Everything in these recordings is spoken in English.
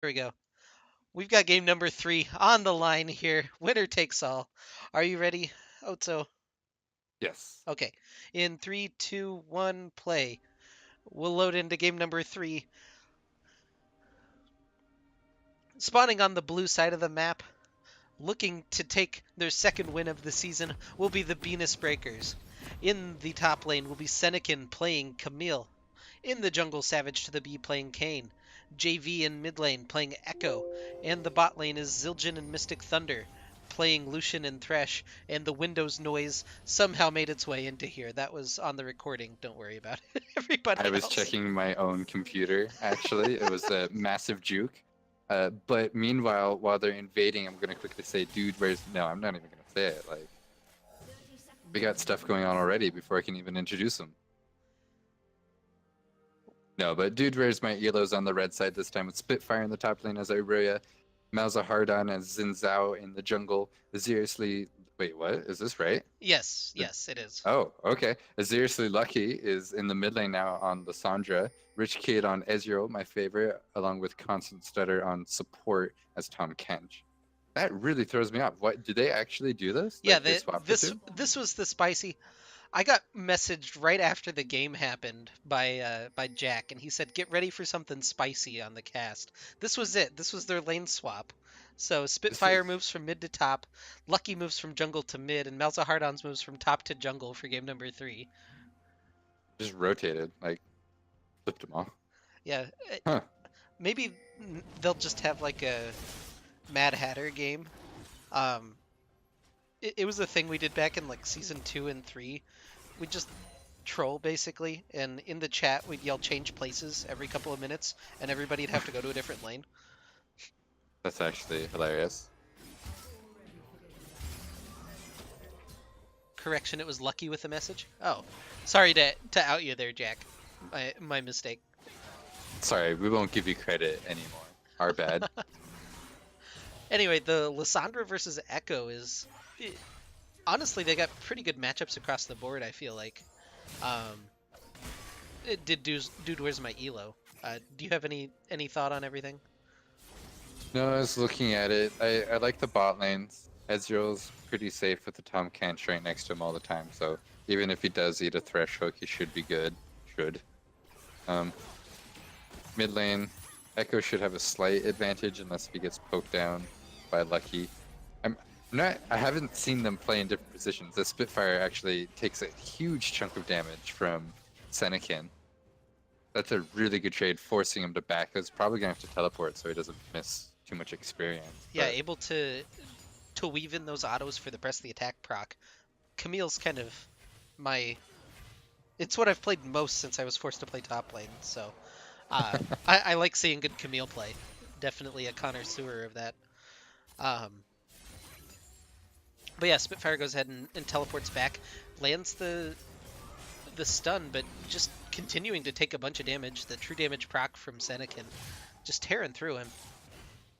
Here we go. We've got game number 3 on the line here. Winner takes all. Are you ready, Otso? Yes. Okay. In 3, 2, 1, play. We'll load into game number 3. Spawning on the blue side of the map, looking to take their second win of the season, will be the Benis Breakers. In the top lane will be Senekin playing Camille. In the jungle, Savage to the B playing Kayn. JV in mid lane playing Echo. And the bot lane is Zildjian and Mystic Thunder playing Lucian and Thresh. And the Windows noise somehow made its way into here. That was on the recording. Don't worry about it, I everybody was else. checking my own computer, actually. It was a massive juke. But meanwhile, while they're invading, I'm going to quickly say, dude, where's... No, I'm not even going to say it. Like, we got stuff going on already before I can even introduce them. No, but dude, where's my ELOs on the red side this time with Spitfire in the top lane as Iruya, Malzahardon as Xin in the jungle, Seriously... Wait, what? Is this right? Yes, yes, it is. Oh, okay. Seriously Lucky is in the mid lane now on Lissandra. Rich Kid on Ezreal, my favorite, along with Constant Stutter on support as Tom Kench. That really throws me off. What did they actually do this? Yeah, Like they swapped the two? this was the spicy. I got messaged right after the game happened by Jack, and he said, "Get ready for something spicy on the cast." This was it. This was their lane swap. So This is Spitfire moves from mid to top, Lucky moves from jungle to mid, and Malzahardon's moves from top to jungle for game number 3. just rotated, like flipped them off. Yeah, Huh. maybe they'll just have like a Mad Hatter game. Um, it was a thing we did back in like season 2 and 3. We just troll basically, and in the chat we'd yell change places every couple of minutes, and everybody'd have to go to a different lane. That's actually hilarious. Correction, it was Lucky with the message. Oh, sorry to out you there, Jack. My mistake. Sorry, we won't give you credit anymore. Our bad. Anyway, the Lissandra versus Echo is honestly they got pretty good matchups across the board. I feel like. Um, it did dude, where's my elo? Do you have any thought on everything? No, I was looking at it. I like the bot lanes. Ezreal's pretty safe with the Tom Kench right next to him all the time, so even if he does eat a Thresh hook, he should be good. Should. Um, mid lane, Echo should have a slight advantage unless he gets poked down by Lucky. I haven't seen them play in different positions. The Spitfire actually takes a huge chunk of damage from Senekin. That's a really good trade, forcing him to back. He's probably gonna have to teleport so he doesn't miss too much experience. Yeah, But able to weave in those autos for the press the attack proc. Camille's kind of my it's what I've played most since I was forced to play top lane. So I like seeing good Camille play. Definitely a connoisseur of that. Um, but yeah, Spitfire goes ahead and teleports back, lands the stun, but just continuing to take a bunch of damage. The true damage proc from Senekin, just tearing through him.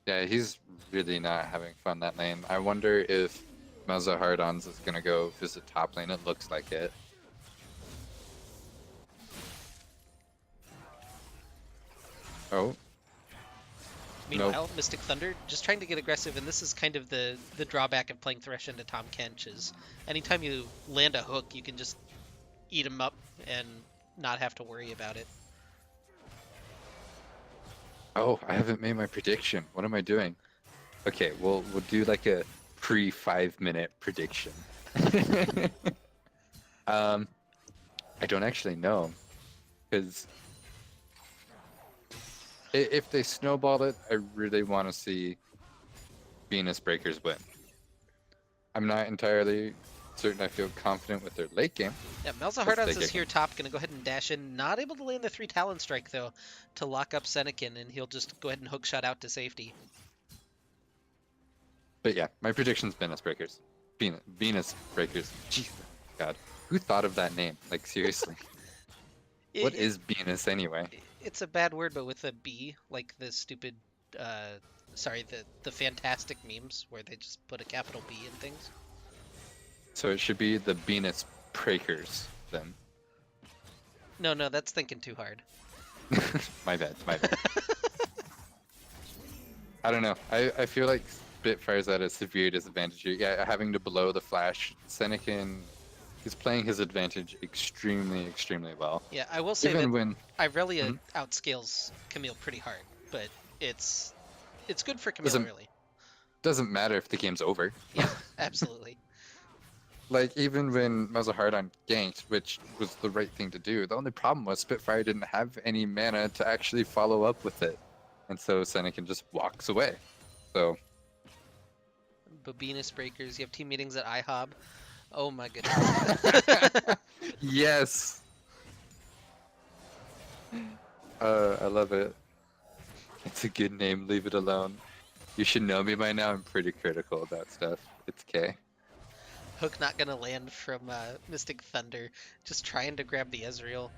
yeah, he's really not having fun that lane. I wonder if Malzahardon's is gonna go visit top lane. It looks like it. Oh, Meanwhile, nope. Mystic Thunder just trying to get aggressive, and this is kind of the drawback of playing Thresh into Tom Kench is anytime you land a hook, you can just eat him up and not have to worry about it. Oh, I haven't made my prediction. What am I doing? Okay, we'll do like a pre 5 minute prediction. um, I don't actually know because if they snowball it, I really want to see Venus Breakers win. I'm not entirely certain. I feel confident with their late game. Yeah, As Malzahardons they is get here top, gonna go ahead and dash in. Not able to land the 3 Talon Strike though to lock up Senekin, and he'll just go ahead and hookshot out to safety. But yeah, my prediction's Venus Breakers. Venus Breakers. Jeez, God, who thought of that name? Like seriously, what It, is Venus anyway? it's a bad word, but with a B, like the stupid, sorry, the fantastic memes where they just put a capital B in things. So it should be the Venus Breakers then. No, that's thinking too hard. My bad, my bad. I don't know. I feel like Spitfire's at a severe disadvantage here. Yeah, having to below the flash. Senecan is playing his advantage extremely, extremely well. Yeah, I will say that Even when Irelia Mhm. outscales Camille pretty hard, but it's it's good for Camille doesn't early. doesn't matter if the game's over. Yeah, absolutely. Like even when Mazahardon ganked, which was the right thing to do, the only problem was Spitfire didn't have any mana to actually follow up with it, and so Senecan just walks away. So Benis breakers. You have team meetings at IHOB. Oh my goodness. yes, I love it. It's a good name. Leave it alone. You should know me by now. I'm pretty critical about stuff. It's K. Hook not gonna land from Mystic Thunder. Just trying to grab the Ezreal.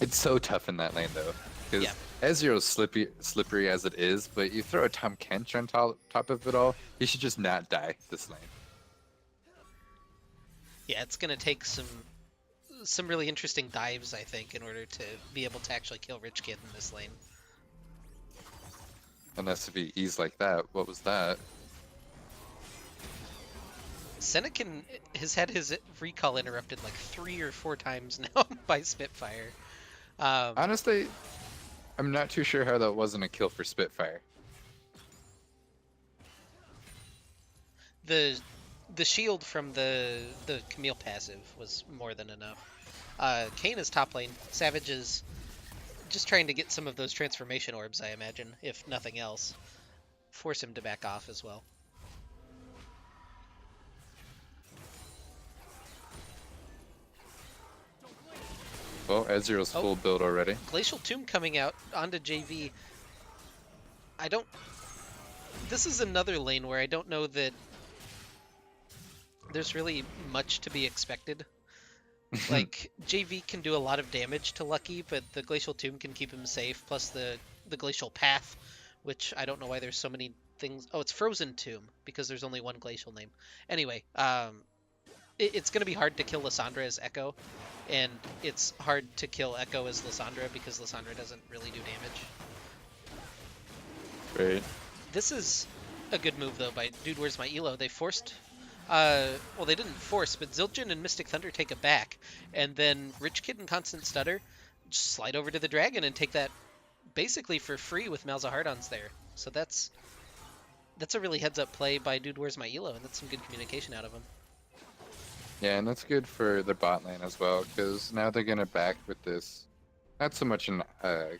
It's so tough in that lane though, because Yeah. Ezreal's slippery as it is, but you throw a Tom Kench on top of it all, he should just not die this lane. Yeah, it's gonna take some really interesting dives, I think, in order to be able to actually kill Rich Kid in this lane. Unless if he E's like that. What was that? Senecan has had his recall interrupted like 3 or 4 times now by Spitfire. Um, Honestly, I'm not too sure how that wasn't a kill for Spitfire. the the shield from the Camille passive was more than enough. Kayn is top lane. Savage is just trying to get some of those transformation orbs, I imagine, if nothing else. Force him to back off as well. Well, Ezreal's full build already. Glacial Tomb coming out onto JV. I don't... This is another lane where I don't know that there's really much to be expected. Like, JV can do a lot of damage to Lucky, but the Glacial Tomb can keep him safe, plus the Glacial Path, which I don't know why there's so many things... Oh, it's Frozen Tomb, because there's only one Glacial name. Anyway, it's going to be hard to kill Lissandra as Echo, and it's hard to kill Echo as Lissandra, because Lissandra doesn't really do damage. Right. This is a good move, though, by Dude, Where's My ELO? They forced... well, they didn't force, but Zildjian and Mystic Thunder take it back, and then Rich Kid and Constant Stutter just slide over to the Dragon and take that basically for free with Malzahardon's there. So that's a really heads-up play by Dude, Where's My ELO? And that's some good communication out of him. Yeah, and that's good for the bot lane as well, because now they're gonna back with this, not so much an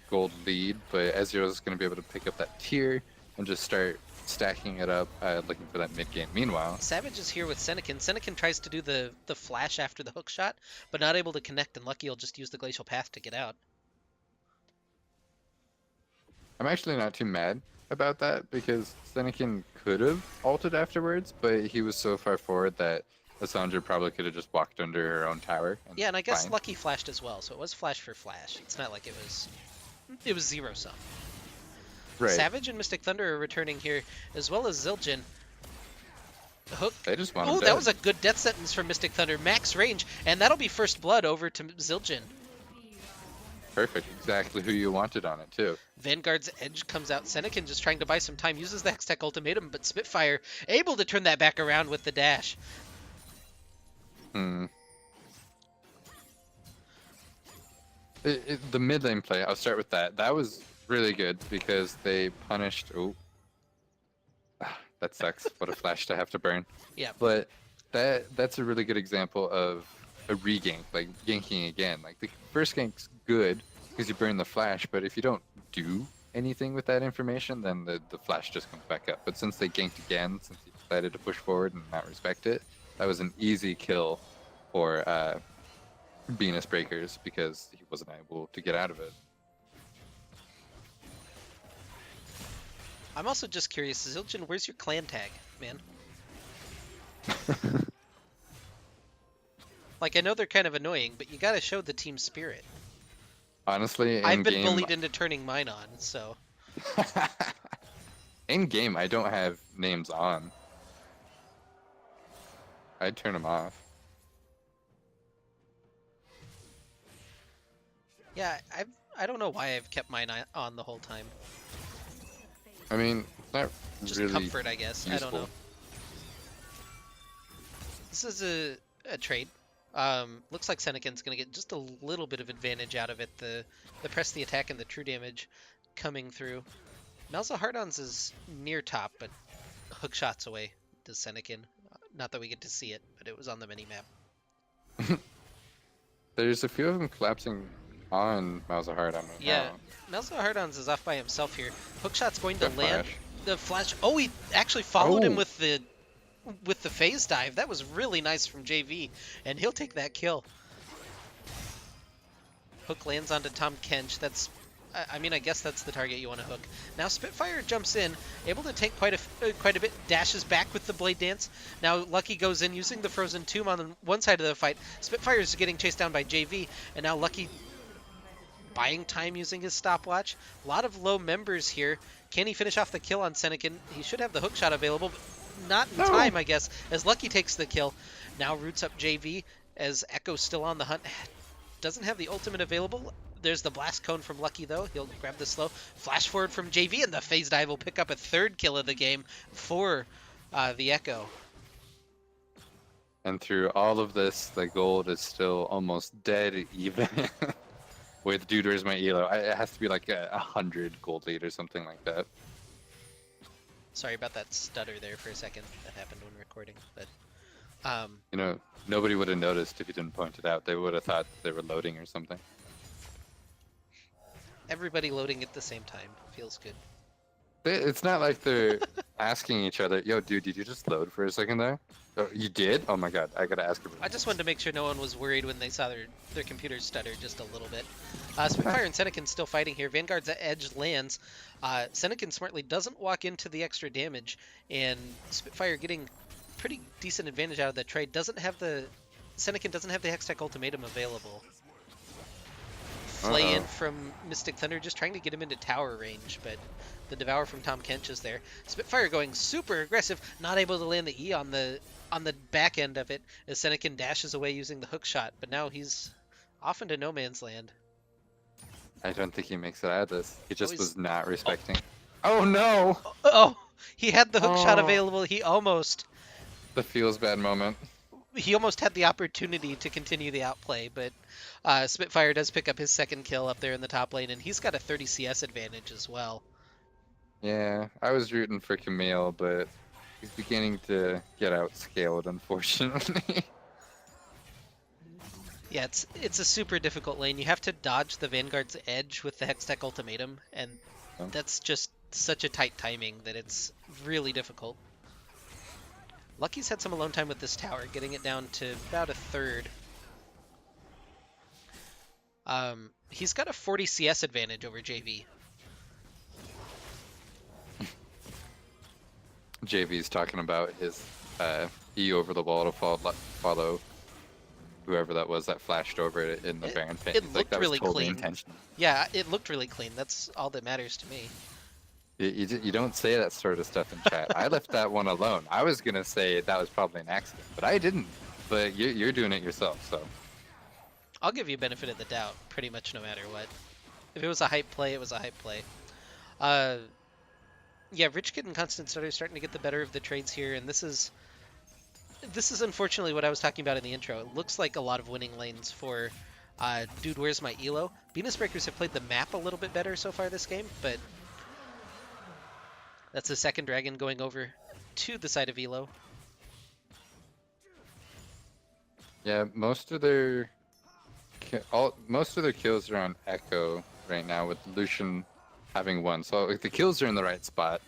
gold lead, but Ezreal's gonna be able to pick up that tier and just start stacking it up, looking for that mid game. Meanwhile, Savage is here with Senecan. Senecan tries to do the flash after the hook shot, but not able to connect, and Lucky will just use the Glacial Path to get out. I'm actually not too mad about that because Senecan could have ulted afterwards, but he was so far forward that Lissandra probably could have just walked under her own tower. And Yeah, and I guess fine. Lucky flashed as well, so it was flash for flash. It's not like it was zero sum. Right. Savage and Mystic Thunder are returning here, as well as Zildjian. Hook. They just want him Oh, dead. that was a good death sentence from Mystic Thunder. Max range, and that'll be first blood over to Zildjian. Perfect. Exactly who you wanted on it, too. Vanguard's Edge comes out. Senecan just trying to buy some time, uses the Hextech Ultimatum, but Spitfire able to turn that back around with the dash. The mid lane play, I'll start with that. That was really good because they punished... Oh. That sucks. What a flash to have to burn. Yeah. But that's a really good example of a regank, like ganking again. Like the first gank's good because you burn the flash, but if you don't do anything with that information, then the flash just comes back up. But since they ganked again, since he decided to push forward and not respect it, that was an easy kill for Benis breakers because he wasn't able to get out of it. I'm also just curious, Zildjian, where's your clan tag, man? Like, I know they're kind of annoying, but you gotta show the team spirit. Honestly, I've been bullied into turning mine on, so... In game, I don't have names on. I'd turn them off. Yeah, I don't know why I've kept mine on the whole time. I mean, it's not Just really comfort, I guess. I don't useful. know. This is a trade. Looks like Seneca's gonna get just a little bit of advantage out of it. The press, the attack, and the true damage coming through. Malzahardon's is near top, but hook shots away to Senecan. Not that we get to see it, but it was on the mini-map. There's a few of them collapsing on Malzahardon right Yeah, now. Malzahardon's is off by himself here. Hookshot's going to The land. flash. The flash. Oh, he actually followed him Oh. with the phase dive. That was really nice from JV, and he'll take that kill. Hook lands onto Tom Kench. That's, I mean, I guess that's the target you want to hook. Now Spitfire jumps in, able to take quite a bit, dashes back with the Blade Dance. Now Lucky goes in using the Frozen Tomb on one side of the fight. Spitfire is getting chased down by JV, and now Lucky buying time using his stopwatch. A lot of low members here. Can he finish off the kill on Senecan? He should have the hook shot available, but not in time, I guess, as Lucky takes the kill. Now roots up JV as Echo's still on the hunt. Doesn't have the ultimate available. There's the blast cone from Lucky, though. He'll grab the slow. Flash forward from JV, and the phase dive will pick up a third kill of the game for the Echo. And through all of this, the gold is still almost dead even. With Dude, Where's My ELO? It has to be like 100 gold lead or something like that. Sorry about that stutter there for a second. That happened when recording, but You know, nobody would have noticed if you didn't point it out. They would have thought they were loading or something. everybody loading at the same time feels good. It's not like they're asking each other, yo, dude, did you just load for a second there? Oh, you did? Oh my god, I gotta ask him. I just wanted to make sure no one was worried when they saw their computers stutter just a little bit. Spitfire and Senecan still fighting here. Vanguard's edge lands. Senecan smartly doesn't walk into the extra damage, and Spitfire getting pretty decent advantage out of that trade. Senecan doesn't have the Hextech ultimatum available. Flay in from Mystic Thunder, just trying to get him into tower range, but the Devour from Tom Kench is there. Spitfire going super aggressive, not able to land the E on the back end of it as Senecan dashes away using the hook shot, but now he's off into no man's land. I don't think he makes it out of this. He just he's- was not respecting. Oh no! Oh, he had the hook shot Oh. available. He almost The feels bad moment. had the opportunity to continue the outplay, but Spitfire does pick up his second kill up there in the top lane, and he's got a 30 CS advantage as well. Yeah, I was rooting for Camille, but he's beginning to get outscaled, unfortunately. Yeah, it's a super difficult lane. You have to dodge the Vanguard's edge with the Hextech ultimatum, and Oh. that's just such a tight timing that it's really difficult. Lucky's had some alone time with this tower, getting it down to about a third. He's got a 40 CS advantage over JV. JV's talking about his E over the wall to follow whoever that was that flashed over it in the Baron pit. it He's looked that was really totally clean. intentional. Yeah, it looked really clean. That's all that matters to me. You don't say that sort of stuff in chat. I left that one alone. I was gonna say that was probably an accident, but I didn't. But you're doing it yourself, so. I'll give you benefit of the doubt pretty much no matter what. If it was a hype play, it was a hype play. Yeah, Rich Kid and Constant Stutter starting to get the better of the trades here, and this is unfortunately what I was talking about in the intro. It looks like a lot of winning lanes for Dude, Where's My ELO? Benis Breakers have played the map a little bit better so far this game, but that's the second dragon going over to the side of ELO. Yeah, most of their kills are on Echo right now, with Lucian having one. So like, the kills are in the right spot.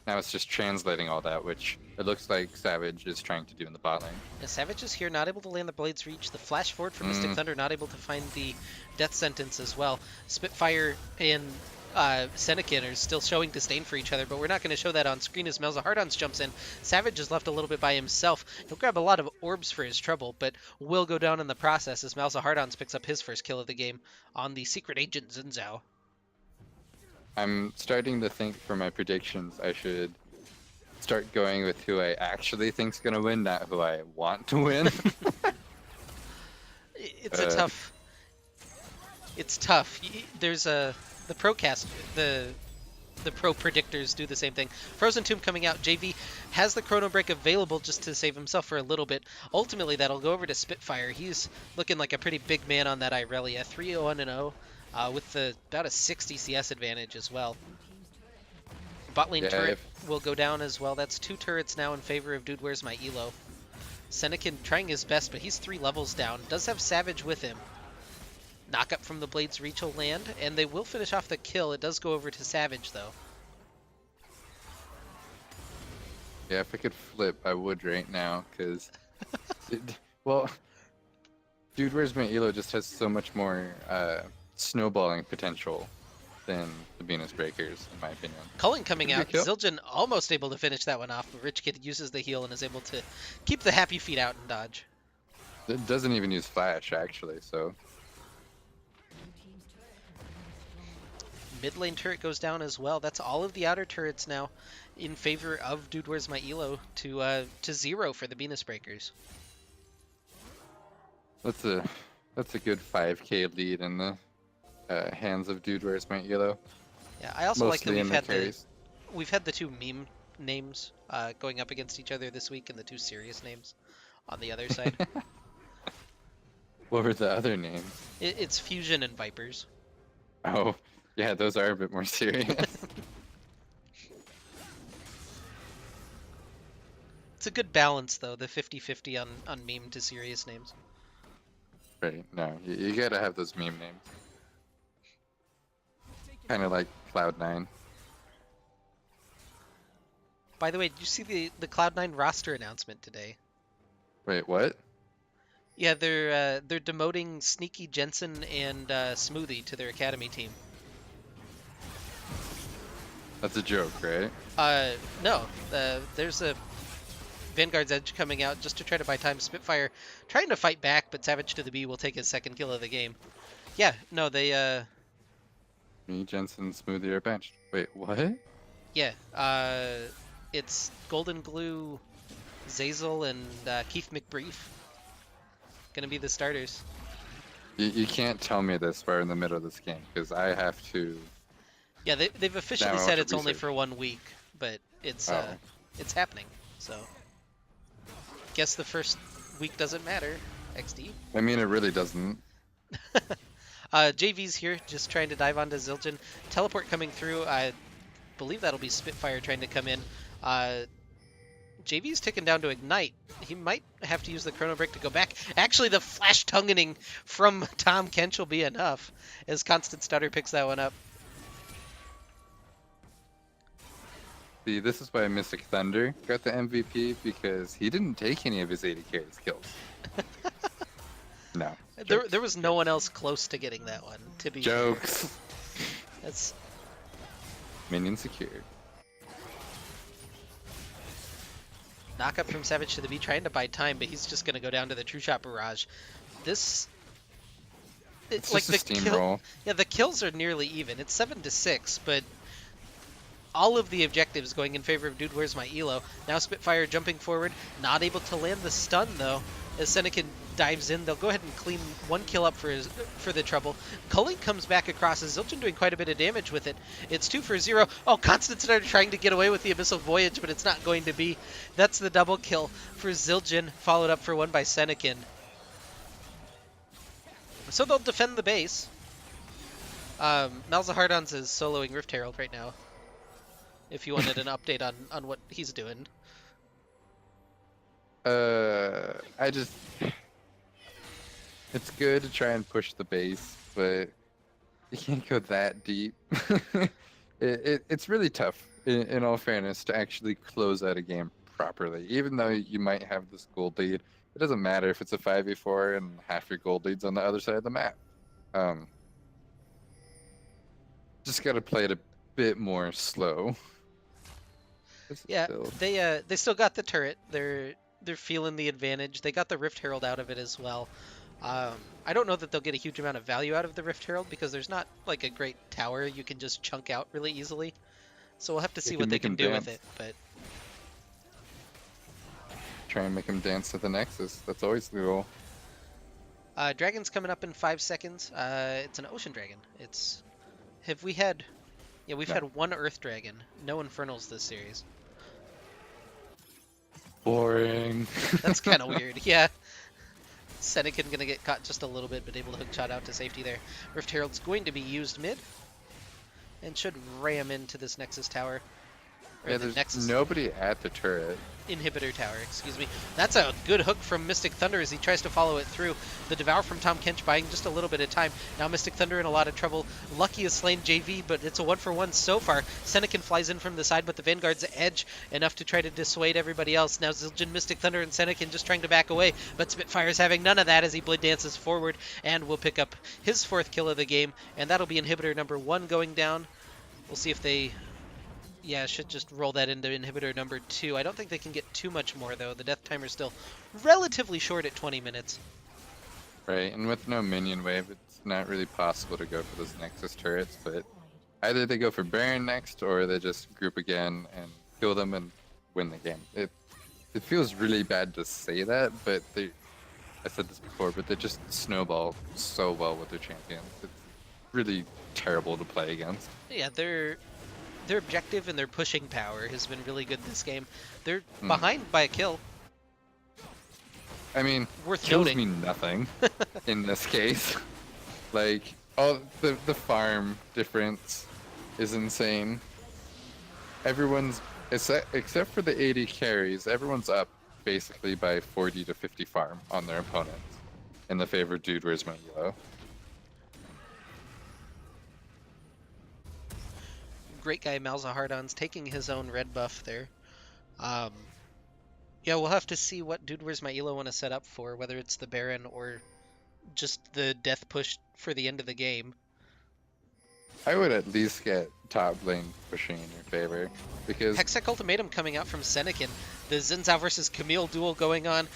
Now it's just translating all that, which it looks like Savage is trying to do in the bot lane. Yeah, Savage is here, not able to land the Blade's Reach. The flash forward from Mystic Thunder, not able to find the Death Sentence as well. Spitfire and Senecan are still showing disdain for each other, but we're not going to show that on screen as Malzahardons jumps in. Savage is left a little bit by himself. He'll grab a lot of orbs for his trouble, but will go down in the process as Malzahardons picks up his first kill of the game on the Secret Agent Zinzao. I'm starting to think for my predictions I should start going with who I actually think's gonna win, not who I want to win. It's a tough. It's tough. There's the Procast, the the pro predictors do the same thing. Frozen Tomb coming out. JV has the Chrono Break available just to save himself for a little bit. Ultimately, that'll go over to Spitfire. He's looking like a pretty big man on that Irelia. 3-1-0 with about a 60 CS advantage as well. Bot lane turret will go down as well. That's 2 turrets now in favor of Dude Where's My Elo. Senekin trying his best, but he's 3 levels down. Does have Savage with him. Knock up from the Blade's Reach will land, and they will finish off the kill. It does go over to Savage, though. Yeah, if I could flip, I would right now, because... well, Dude Where's My Elo just has so much more snowballing potential than the Venus Breakers, in my opinion. Culling coming out. Zildjian almost able to finish that one off, but Rich Kid uses the heal and is able to keep the happy feet out and dodge. It doesn't even use Flash, actually, so... Mid lane turret goes down as well. That's all of the outer turrets now in favor of Dude Where's My Elo to 0 for the Venus Breakers. That's a good 5k lead in the hands of Dude Where's My Elo. Yeah, I also like that carries. we've had the 2 meme names going up against each other this week and the 2 serious names on the other side. What were the other names? It's Fusion and Vipers. Oh, yeah, those are a bit more serious. It's a good balance, though, the 50-50 on meme to serious names. Right, no, you gotta have those meme names. Kind of like Cloud9. By the way, did you see the Cloud9 roster announcement today? Wait, what? Yeah, they're demoting Sneaky Jensen and Smoothie to their academy team. That's a joke, right? No. There's a Vanguard's Edge coming out just to try to buy time. Spitfire trying to fight back, but Savage to the B will take his 2nd kill of the game. Yeah, no, they Me, Jensen, Smoothie are benched. Wait, what? Yeah, it's Golden Glue, Zazel, and Keith McBrief gonna be the starters. You can't tell me this far in the middle of this game, because I have to... Yeah, they've officially said it's only for 1 week, but it's happening, so... Guess the first week doesn't matter, XD. I mean, it really doesn't. JV's here, just trying to dive onto Zildjian. Teleport coming through. I believe that'll be Spitfire trying to come in. JV's ticking down to Ignite. He might have to use the Chrono Break to go back. Actually, the Flash Tungening from Tom Kench will be enough, as Constant Stutter picks that one up. See, this is why Mystic Thunder got the MVP, because he didn't take any of his 80 carries kills. No. There was no one else close to getting that one, to be Jokes. fair. That's... Minion secured. Knock up from Savage to the B, trying to buy time, but he's just going to go down to the True Shot Barrage. This... It's like just a steamroll. Yeah, the kills are nearly even. It's 7-6, but all of the objectives going in favor of Dude Where's My Elo. Now Spitfire jumping forward, not able to land the stun, though. As Senekin dives in, they'll go ahead and clean 1 kill up for the trouble. Culling comes back across, as Zildjian doing quite a bit of damage with it. It's 2 for 0. Oh, Constant started trying to get away with the Abyssal Voyage, but it's not going to be. That's the double kill for Zildjian, followed up for 1 by Senekin. So they'll defend the base. Malzahardons is soloing Rift Herald right now, if you wanted an update on what he's doing. I just... It's good to try and push the base, but you can't go that deep. It's really tough, in all fairness, to actually close out a game properly. Even though you might have this gold lead, it doesn't matter if it's a 5v4 and half your gold lead's on the other side of the map. Just gotta play it a bit more slow. Yeah, they still got the turret. They're feeling the advantage. They got the Rift Herald out of it as well. I don't know that they'll get a huge amount of value out of the Rift Herald, because there's not like a great tower you can just chunk out really easily. So we'll have to see what they can do with it. But try and make him dance to the Nexus. That's always the goal. Dragon's coming up in 5 seconds. It's an Ocean Dragon. Have we had Yeah, we've No. had one Earth Dragon, no Infernals this series. Boring. That's kind of weird. Yeah. Senecan gonna get caught just a little bit, but able to hook shot out to safety there. Rift Herald's going to be used mid, and should ram into this Nexus tower. Or Yeah, the there's Nexus nobody at the turret. inhibitor tower, excuse me. That's a good hook from Mystic Thunder as he tries to follow it through. The Devour from Tom Kench buying just a little bit of time. Now Mystic Thunder in a lot of trouble. Lucky has slain JV, but it's a 1-for-1 so far. Senecan flies in from the side, but the Vanguard's edge enough to try to dissuade everybody else. Now Zildjian, Mystic Thunder, and Senecan just trying to back away, but Spitfire's having none of that as he blade dances forward and will pick up his 4th kill of the game, and that'll be inhibitor number 1 going down. We'll see if they should just roll that into inhibitor number 2. I don't think they can get too much more, though. The death timer's still relatively short at 20 minutes. Right, and with no minion wave, it's not really possible to go for those Nexus turrets, but either they go for Baron next, or they just group again and kill them and win the game. It feels really bad to say that, but I said this before, but they just snowball so well with their champions. It's really terrible to play against. Yeah, their objective and their pushing power has been really good this game. They're behind by a kill. I mean, Worth kills noting. mean nothing in this case. Like, all the farm difference is insane. Everyone's, except for the 80 carries, everyone's up basically by 40 to 50 farm on their opponents in the favor of Dude, Where's My ELO? Great guy Malzahardon's taking his own red buff there. Yeah, we'll have to see what Dude Where's My ELO want to set up for, whether it's the Baron or just the death push for the end of the game. I would at least get top lane pushing in your favor, because Hextech Ultimatum coming out from Senecan. The Zinzao versus Camille duel going on.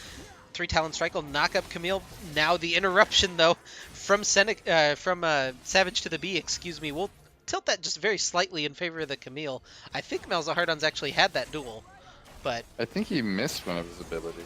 3 Talon Strike will knock up Camille. Now the interruption, though, from Savage to the Bee, excuse me. We'll tilt that just very slightly in favor of the Camille. I think Malzahardon's actually had that duel, but I think he missed one of his abilities.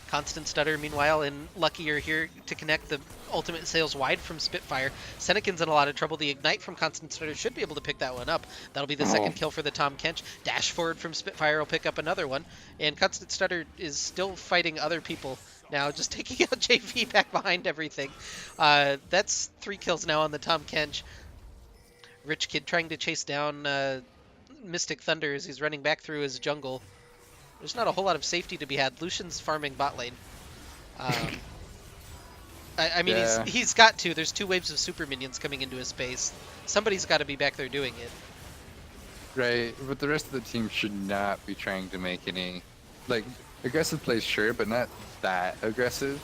Constant Stutter, meanwhile, and Lucky are here to connect the ultimate sails wide from Spitfire. Senecan's in a lot of trouble. The Ignite from Constant Stutter should be able to pick that one up. That'll be the second kill for the Tom Kench. Dash forward from Spitfire will pick up another one. And Constant Stutter is still fighting other people now, just taking out JV back behind everything. That's 3 kills now on the Tom Kench. Rich Kid trying to chase down Mystic Thunder as he's running back through his jungle. There's not a whole lot of safety to be had. Lucian's farming bot lane. I mean, Yeah. he's got to. There's 2 waves of super minions coming into his space. Somebody's got to be back there doing it. Right, but the rest of the team should not be trying to make any, like, aggressive plays, sure, but not that aggressive.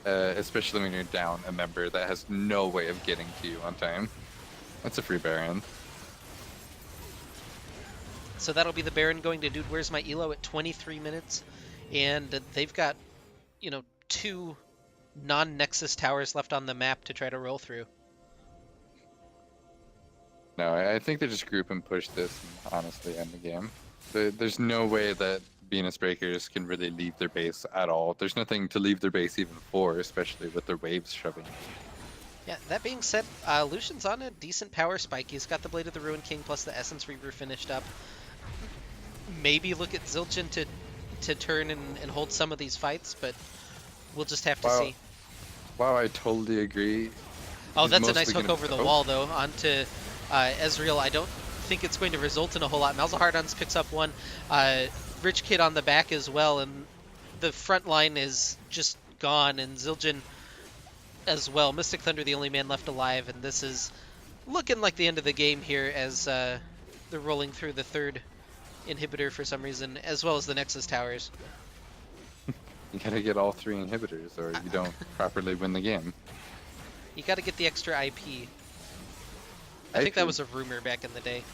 Especially when you're down a member that has no way of getting to you on time. That's a free Baron. So that'll be the Baron going to Dude Where's My ELO at 23 minutes. And they've got, 2 non-Nexus towers left on the map to try to roll through. No, I think they just group and push this and honestly end the game. There's no way that Venus Breakers can really leave their base at all. There's nothing to leave their base even for, especially with their waves shoving. Yeah, that being said, Lucian's on a decent power spike. He's got the Blade of the Ruined King plus the Essence Reaver finished up. Maybe look at Zildjian to turn and hold some of these fights, but we'll just have to see. Wow, I totally agree. Oh, He's that's a mostly nice hook gonna- over the wall, though, onto Ezreal. I don't think it's going to result in a whole lot. Malzahardon's picks up one. Rich Kid on the back as well, and the front line is just gone, and Zildjian as well. Mystic Thunder, the only man left alive, and this is looking like the end of the game here as they're rolling through the 3rd inhibitor for some reason, as well as the Nexus towers. You gotta get all 3 inhibitors, or you don't properly win the game. You got to get the extra IP. I think that was a rumor back in the day.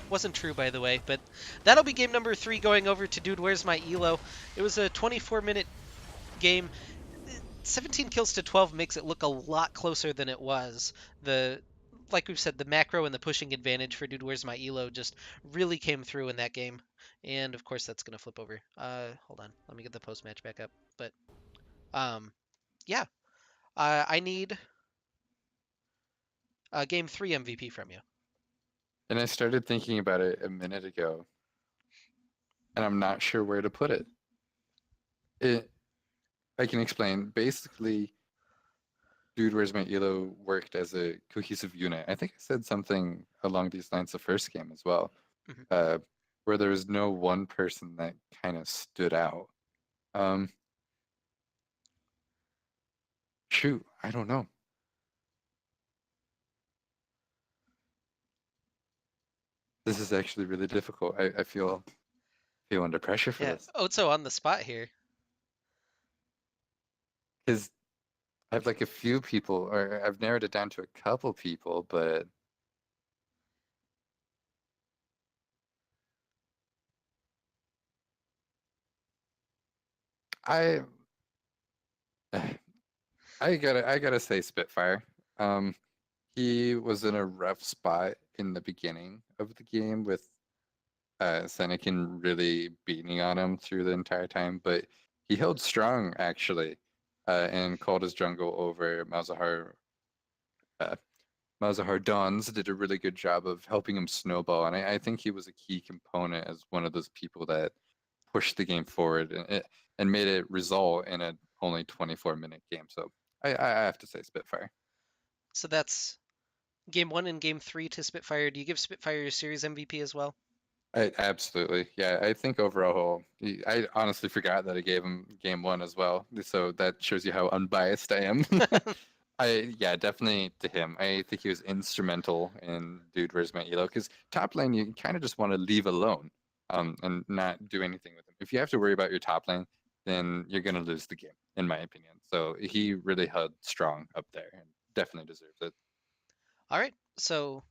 Wasn't true, by the way, but that'll be game number 3 going over to Dude Where's My ELO. It was a 24-minute game. 17 kills to 12 makes it look a lot closer than it was. Like we've said, the macro and the pushing advantage for Dude Where's My ELO just really came through in that game. And of course that's gonna flip over. Hold on, let me get the post match back up. But yeah, I need a game 3 MVP from you. And I started thinking about it a minute ago, and I'm not sure where to put it. It I can explain. Basically, Dude, Where's My ELO worked as a cohesive unit. I think I said something along these lines the first game as well, Mhm. uh, where there was no one person that kind of stood out. Um, Shoot, I don't know. This is actually really difficult. I feel under pressure for Yeah, this Otso on the spot here. because I have like a few people, or I've narrowed it down to a couple people, but I I gotta say Spitfire. Um, he was in a rough spot in the beginning of the game with Senecan really beating on him through the entire time, but he held strong actually, and called his jungle over. Uh, Malzahar Dons did a really good job of helping him snowball, and I think he was a key component as one of those people that pushed the game forward and made it result in a only 24-minute game. So I have to say Spitfire. So that's game 1 and game 3 to Spitfire. Do you give Spitfire your series MVP as well? Absolutely. Yeah, I think overall, I honestly forgot that I gave him game one as well. So that shows you how unbiased I am. Yeah, definitely to him. I think he was instrumental in Dude, Where's My ELO? Because top lane, you kind of just want to leave alone, and not do anything with him. If you have to worry about your top lane, then you're gonna lose the game, in my opinion. So he really held strong up there and definitely deserves it. All right. So